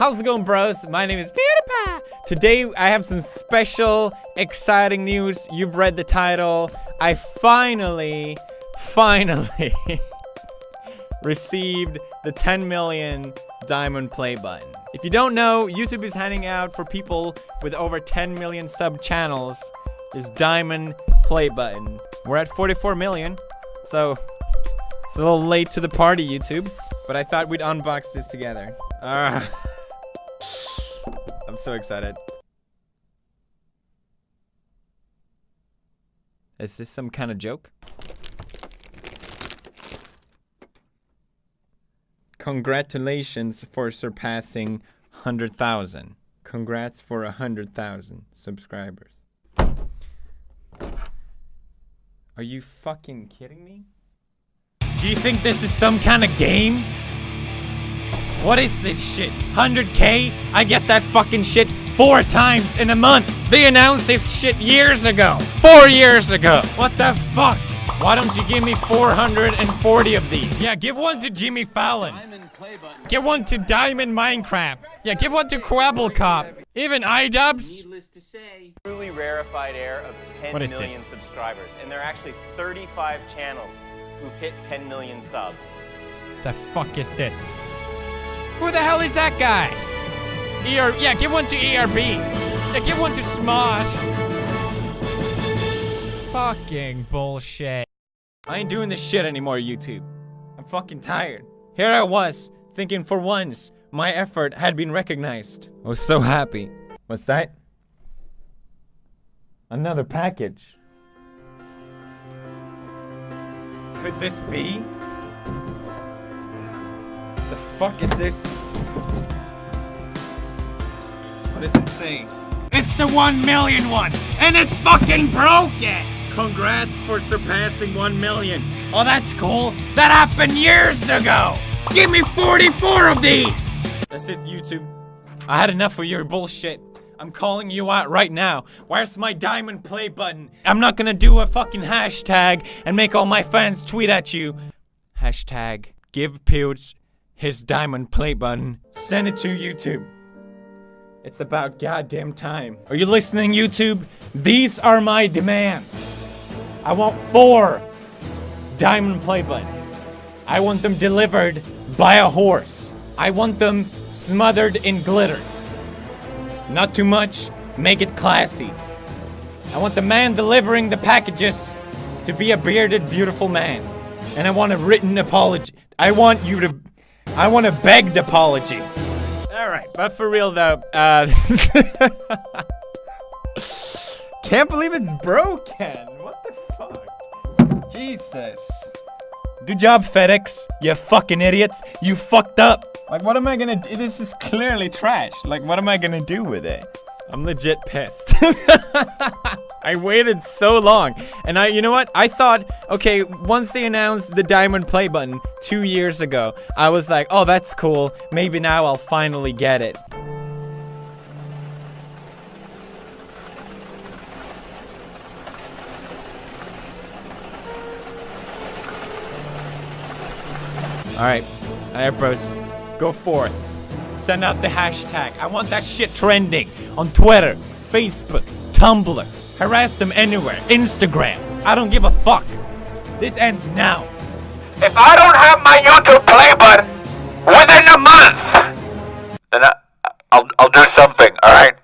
How's it going, bros? My name is PewDiePie. Today, I have some special, exciting news. You've read the title. I finally received the 10 million diamond play button. If you don't know, YouTube is handing out for people with over 10 million sub channels this diamond play button. We're at 44 million, so it's a little late to the party, YouTube, but I thought we'd unbox this together. I'm so excited. Is this some kind of joke? Congratulations for surpassing 100,000. Congrats for 100,000 subscribers. Are you fucking kidding me? Do you think this is some kind of game? What is this shit? 100K? I get that fucking shit 4 times in a month. They announced this shit years ago. 4 years ago. What the fuck? Why don't you give me 440 of these? Yeah, give one to Jimmy Fallon. Give one to Diamond Minecraft. Yeah, give one to Quabblecop. Even iDubbbz. Needless to say, truly rarefied air of 10 million subscribers. And there are actually 35 channels who've hit 10 million subs. The fuck is this? Who the hell is that guy? Yeah, give one to ERB. Yeah, give one to Smosh. Fucking bullshit. I ain't doing this shit anymore, YouTube. I'm fucking tired. Here I was, thinking for once, my effort had been recognized. I was so happy. What's that? Another package. Could this be? The fuck is this? What is it saying? It's the 1 million one, and it's fucking broken! Congrats for surpassing 1 million. Oh, that's cool. That happened years ago. Give me 44 of these. That's it, YouTube. I had enough of your bullshit. I'm calling you out right now. Where's my diamond play button? I'm not gonna do a fucking hashtag and make all my fans tweet at you. Hashtag give Pewds his diamond play button. Send it to YouTube. It's about goddamn time. Are you listening, YouTube? These are my demands. I want 4 diamond play buttons. I want them delivered by a horse. I want them smothered in glitter. Not too much, make it classy. I want the man delivering the packages to be a bearded, beautiful man. And I want a written apology. I want a begged apology. Alright, but for real though, can't believe it's broken. What the fuck? Jesus. Good job, FedEx. You fucking idiots. You fucked up. Like, what am I gonna do? This is clearly trash. Like, what am I gonna do with it? I'm legit pissed. I waited so long. And you know what? I thought, okay, once they announced the diamond play button 2 years ago, I was like, oh, that's cool. Maybe now I'll finally get it. Alright, bros, go forth. Send out the hashtag. I want that shit trending on Twitter, Facebook, Tumblr. Harass them anywhere. Instagram. I don't give a fuck. This ends now. If I don't have my YouTube play button within a month, then I'll do something, alright?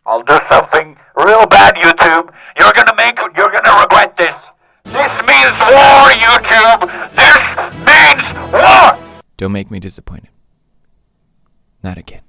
I'll do something real bad, YouTube. You're gonna regret this. This means war, YouTube. This means war. Don't make me disappointed. Not again.